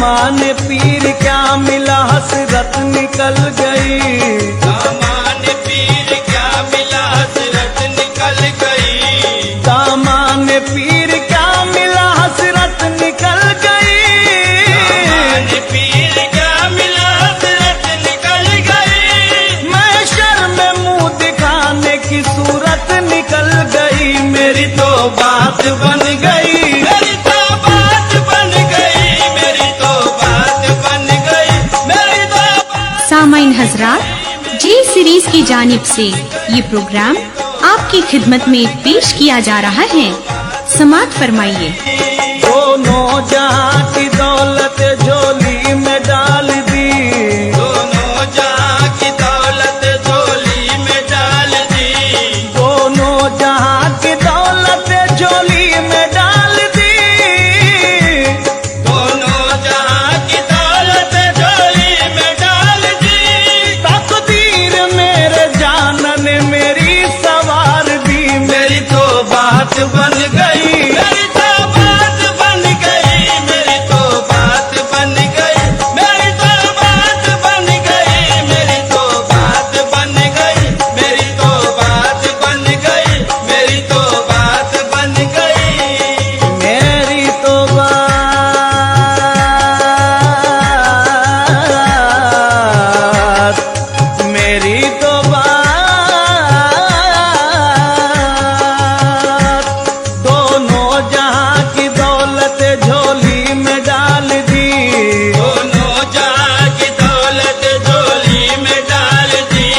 दामान पीर क्या मिला हसरत निकल गई। दामान पीर क्या मिला हसरत निकल गई। दामान पीर क्या मिला हसरत निकल गई। दामान पीर क्या मिला हसरत निकल गई। महशर में मुंह दिखाने की सूरत निकल गई। मेरी तो बात बन गई। मेरी तो बात बन गई। मेरी तो बात बन गई। मेरी तो सामाइन हजरात, जी सीरीज की जानिब से ये प्रोग्राम आपकी खिदमत में पेश किया जा रहा है। समाअत फरमाइए। दोनों जहां की दौलत झोली में डाल दी। दोनों जहां की दौलत झोली में डाल दी। दोनों जहां की दौलत झोली में डाल दी। दोनों जहां की दौलत झोली में डाल दी। तकदीर मेरे जानन मेरी सवार दी। मेरी तो बात बन गई। मेरी तो बात बन गई। मेरी तो बात बन गई। मेरी तो बात बन गई। मेरी तो बात बन गई। मेरी तो बात बन गई। मेरी तो बात बन गई। मेरी तो बात, मेरी तो बात, दोनों जहां की दौलत झोली में डाल दी। दोनों जहां की दौलत झोली में डाल दी।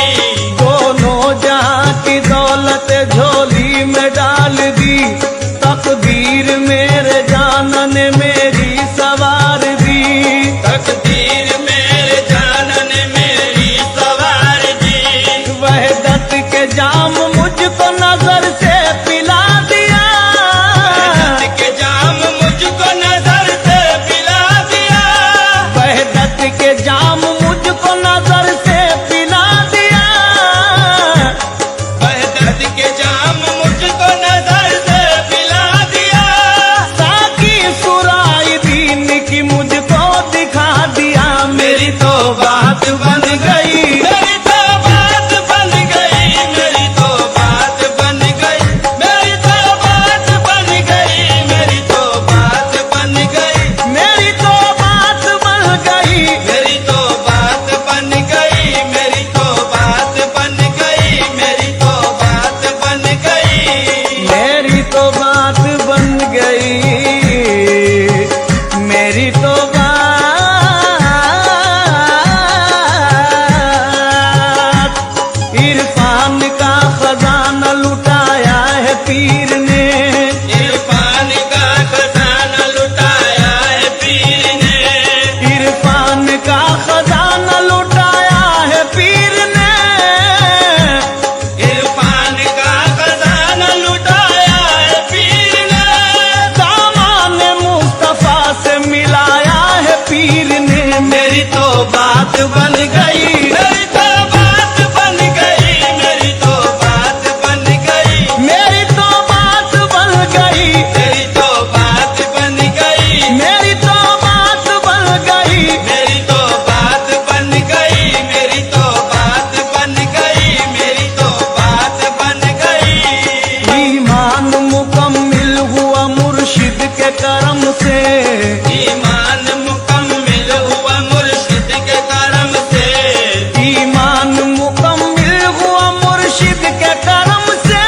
दोनों जहां की दौलत झोली में डाल दी। तकदीर मेरे जानन मेरी सवार दी। तकदीर मेरे जानन मेरी सवार दी। वहदत के जाम मुझको नजर से पिला दिया। वहदत के जाम मुझको नजर से पिला दिया। वहदत के जाम मुझको नजर से पिला दिया। वहदत के जाम मुझको नजर से पिला दिया। साकी सुराई दीन की मुझको दिखा दिया। मेरी तो बात बन गई। मेरी तो बात बन गई। मेरी तो बात बन गई। मेरी तो बात बन गई। मेरी तो बात बन गई। मेरी तो बात बन गई। मेरी तो बात बन गई। मेरी तो बात बन गई। मेरी तो बात बन गई। मेरी तो बात बन गई। मेरी तो बात, इरफान का खजाना लुटाया है पीर ने। इरफान का खजाना लुटाया है पीर ने। इरफान का खजाना लुटाया है पीर ने। इरफान का खजाना लुटाया है पीर ने। दामान मुस्तफा से मिलाया है पीर ने। मेरी तो बात बन गई। मेरी तो बात बन गई। मेरी तो बात बन गई। मेरी तो बात बन गई। मेरी तो बात बन गई। मेरी तो बात बन गई। मेरी तो बात बन गई। मेरी तो बात बन गई। मेरी तो बात बन गई। ईमान मुकम्मिल हुआ मुर्शिद के करम से। ईमान मुकम्मिल हुआ मुर्शिद के करम से। ईमान मुकम्मिल हुआ मुर्शिद के करम से।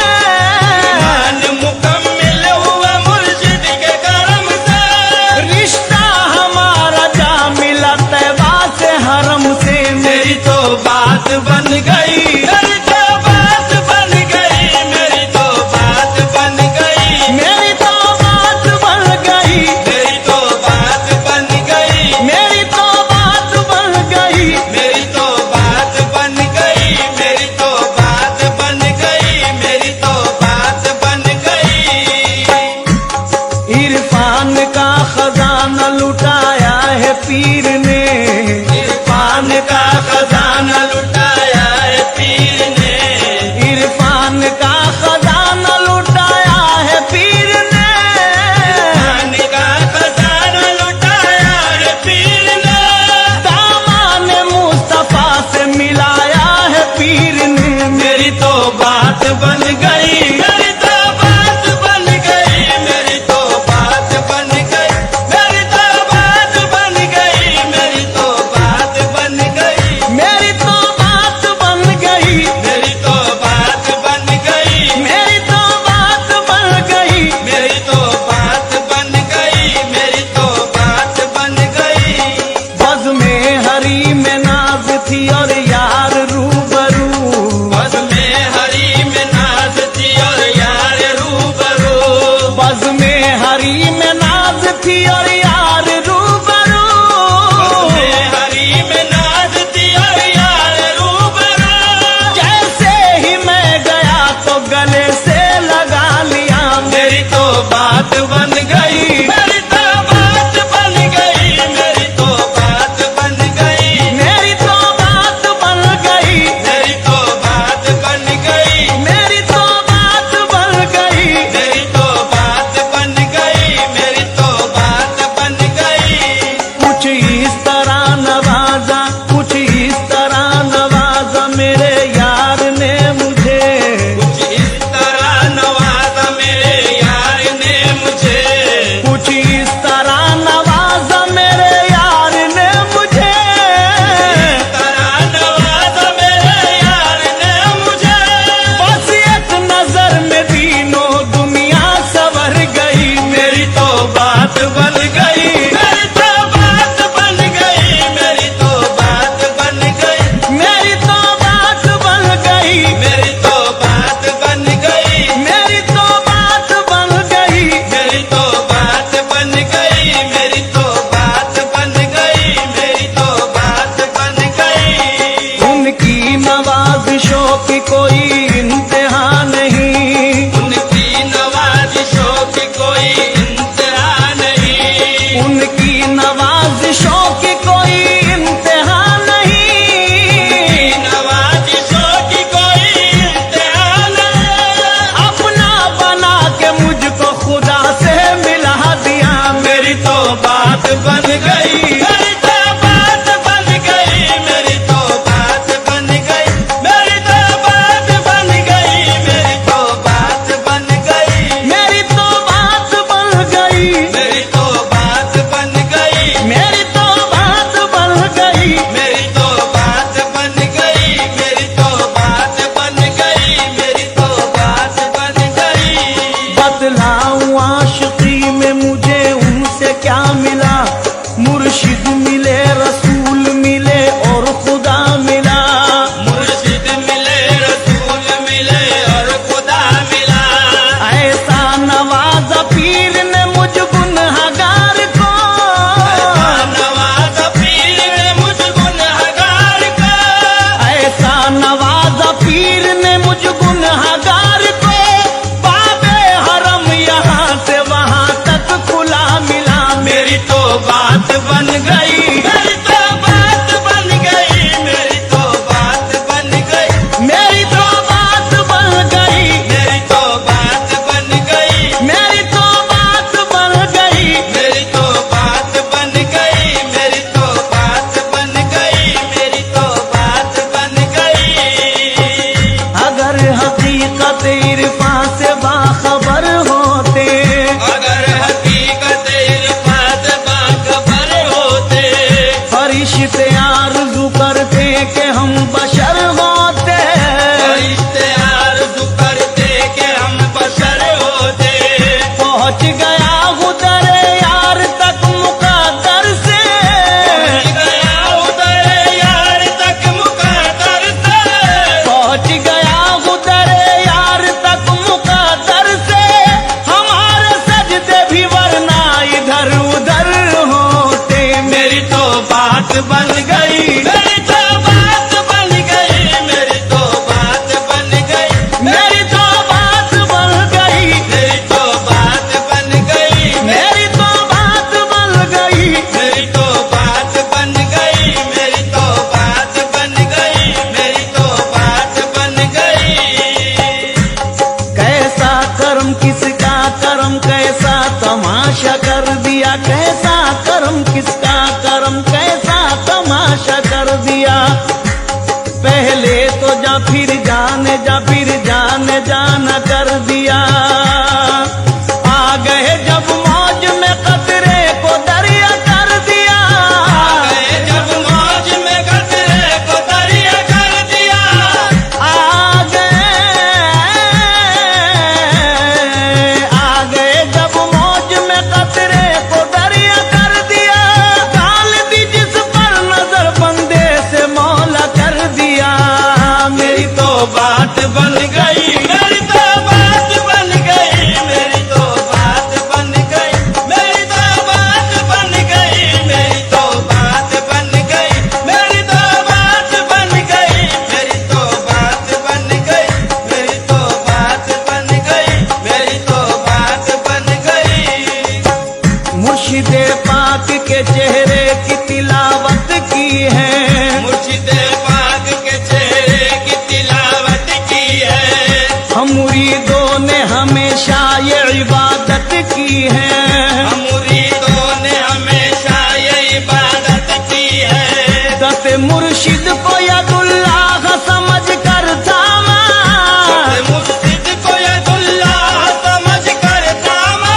ईमान मुकम्मिल हुआ मुर्शिद के करम से। रिश्ता हमारा जा मिला तैबा से हरम से। मेरी तो बात बन गई। मेरी तो बात बन गई। मेरी तो बात बन गई। मेरी तो बात बन गई। मेरी तो बात थी और यार रूबरू, हरी में नाज थी और यार रूबरू। जैसे ही मैं गया तो गले से लगा लिया, मेरी तो बात बन गई, मेरी तो बात बन गई, मेरी तो बात बन गई, मेरी तो बात बन गई, मेरी तो बात बन गई, मेरी तो बात बन गई। मेरी तो बात बन गई, मेरी तो बात बन गई। कुछ इस तरह नवाजा, कुछ इस तरह नवाजा मेरे यार ने मुझे, कुछ इस तरह नवाजा मेरे यार ने मुझे, कुछ इस तरह नवाजा मेरे यार ने मुझे। इस तरह नवाजा मेरे यार ने मुझे। बस एक नजर में दीनों दुनिया सवर गई, मेरी तो बात बन गई, मेरी तो बात बन गई, मेरी तो बात बन गई, मेरी तो बात बन गई, मेरी तो बात बन गई, मेरी तो बात बन गई। मेरी तो बात बन गई, मेरी तो बात बन गई, मेरी तो बात बन गई। उनकी नवाजिशों की कोई इंतहा नहीं, उनकी नवाजिशों की कोई इंतहा नहीं, उनकी नवाजिशों की कोई इंतहा नहीं। नवाजिशों की कोई इंतहा नहीं। अपना बना के मुझको खुदा से मिला दिया, मेरी तो बात बन गई, मेरी तो बात बन गई, मेरी तो बात बन गई, मेरी तो बात बन गई, मेरी तो बात बन गई, मेरी तो बात बन गई, मेरी तो बात बन गई, मेरी तो बात बन गई। मेरी तो बात बन गई, मेरी तो बात बन गई, मेरी तो बात बन गई। बतलाऊं आशिकी में मुझे उनसे क्या मिला, मुर्शिद मिले, रसूल मिले और खुदा मिला। मुर्शिद मिले, रसूल मिले और खुदा मिला। ऐसा नवाजा पीर ने मुझ गुनहगार को, नवाजा पीर ने मुझ गुनहगार को, ऐसा नवाजा पीर ने मुझ गुनहगार को। बाबे हरम यहाँ से वहाँ तक खुला मिला, मेरी तो बात बन गई, मेरी तो बात बन गई, मेरी तो बात बन गई, मेरी तो बात बन गई, मेरी तो बात बन गई, मेरी तो बात बन गई। मेरी तो बात बन गई, मेरी तो बात बन गई, मेरी तो बात बन गई। अगर हकीकत इरफा से बाखबर होते, अगर हकीकत इरफात बाखबर होते, फरिश्ते आरज़ू करते कि हम बशर होते। फरिश्ते आरज़ू करते कि हम बशर होते। पहुँच गया हूँ दरे यार तक मुक़द्दर से, पहुँच गया उधर यार तक मुक़द्दर से, पहुँच गया हूँ दरे यार तक मुक़द्दर से। हमारे सजदे भी वरना इधर उधर होते। मेरी तो बात बन गई, मेरी तो बात बन गई, मेरी तो बात बन गई, मेरी तो बात बन गई, मेरी तो बात बन गई, मेरी तो बात बन गई। मेरी तो बात बन गई, मेरी तो बात बन गई, मेरी तो बात बन गई। कैसा कर्म किसका कर्म, कैसा तमाशा कर दिया, कैसा कर्म किसका कर्म, कैसा तमाशा कर दिया। पहले तो जा फिर जाने, जा फिर जाने जाना कर दिया। आ गए जब मौज में कतरे को दरिया कर दिया। गए जब मौज में कतरे को दरिया कर दिया। आ गए जब मौज में कतरे को दरिया कर दिया। डाल दी जिस पर नजर बंदे से मौला मुर्शिदे पाक के चेहरे की तिलावत की है। मुर्शिदे पाक के चेहरे की तिलावत की है। हम मुरीदों ने हमेशा ये इबादत की है। हम मुरीदों ने हमेशा ये इबादत की है। दस मुर्शिद को यदुल्लाह समझ कर थामा, मुर्शिद को यदुल्लाह समझ कर थामा।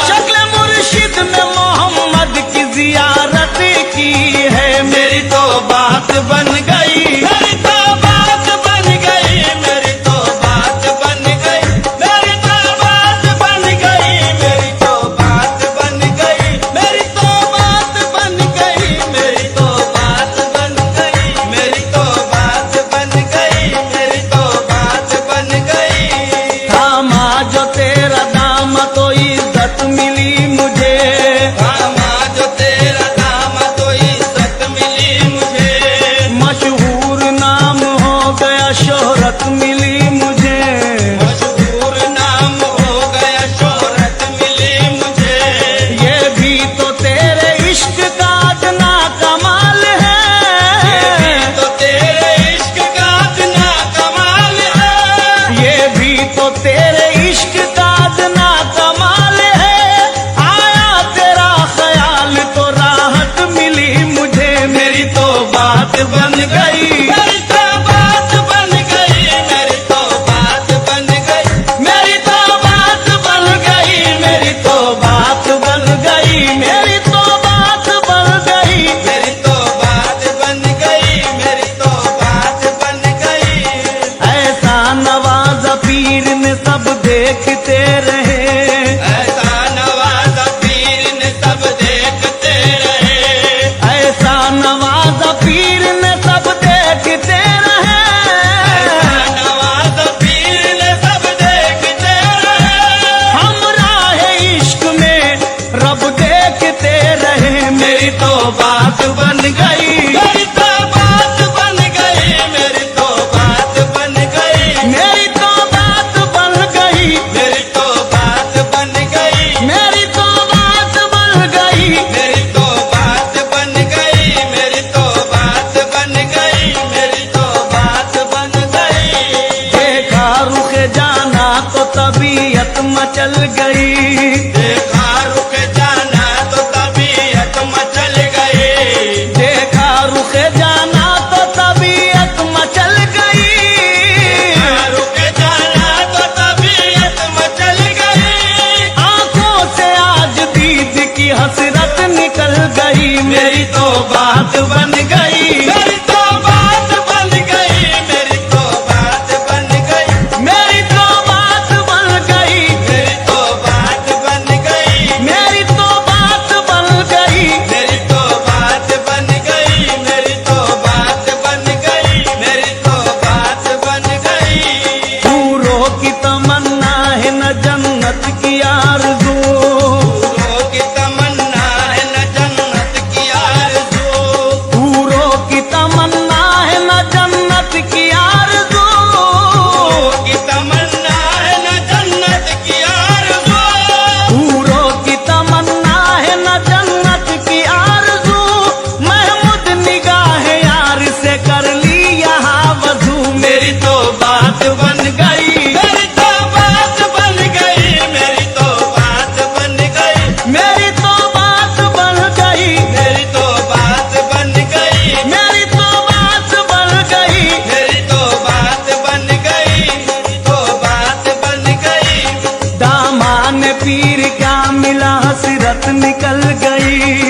शक्ल मुर्शिद में मोहम्मद की जियारत की है। मेरी तो बात बन गई, मेरी तो बात बन गई, मेरी तो बात बन गई, मेरी तो बात बन गई, मेरी तो बात बन गई, मेरी तो बात बन गई, मेरी तो बात बन गई, मेरी तो बात बन गई, मेरी तो बात बन गई। थामा जो तेरा दाम तो इज्जत मिली मुझे। थामा जो तेरा दाम तो इज्जत मिली मुझे। मशहूर नाम हो गया, शोहरत मिली मुझे। मशहूर नाम हो गया, शोहरत मिली मुझे। ये भी तो तेरे इश्क का अदना कमाल है। तो तेरे इश्क का अदना कमाल है। ये भी तो तेरे इश्क का अदना कमाल है। आया तेरा ख्याल तो राहत मिली मुझे। मेरी तो बात बन गई, मेरी तो बात बन गई, मेरी तो बात बन गई, मेरी तो बात बन गई, मेरी तो बात बन गई, मेरी तो बात बन गई। मेरी तो बात बन गई, मेरी तो बात बन गई। ऐसा नवाज़ पीर ने सब देखते रहे। ऐसा नवाज़ पीर ने सब देखते रहे। ऐसा नवाज़ पीर ने सब देखते रहे। ऐसा नवाज़ पीर ने सब देखते रहे। हम राहे इश्क में रब देखते रहे। मेरी तो बात बन गई, मेरी तो बात बन गई, मेरी तो बात बन गई, मेरी तो बात बन गई, मेरी तो बात बन गई, मेरी तो बात बन गई। मेरी तो बात बन गई, मेरी तो बात बन गई, मेरी तो बात बन गई। देखा रुख जाना तो तबीयत मचल गई। देखा रुक जाना तो तबीयत मचल गई। देखा रुख जाना तो तबीयत मचल गई। रुक जाना तो तबीयत मचल गई। आंखों से आज दीद की हसरत निकल गई। मेरी तो बात बन गई, मेरी तो बात बन गई, मेरी तो बात बन गई, मेरी तो बात बन गई, मेरी तो बात बन गई, मेरी तो बात बन गई। मेरी तो बात बन गई, मेरी तो बात बन गई, मेरी तो बात बन गई। पूरों की तमन्ना है न जन्नत की आरज़ू। पूरों की तमन्ना है न जन्नत की आरज़ू। पूरों की तमन्ना है न जन्नत की आरज़ू। पूरों की तमन्ना है न जन्नत की आरज़ू। पूरों की तमन्ना है न जन्नत की आरज़ू। महमूद निगाह यार से कर ली यहाँ वज़ू। मेरी तो बात बन गई, मेरी तो बात बन गई, मेरी तो बात बन गई, मेरी तो बात बन गई, मेरी तो बात बन गई, मेरी तो बात बन गई। मेरी तो बात बन गई, मेरी तो बात बन गई। दामान पीर क्या मिला, हसरत निकल गई।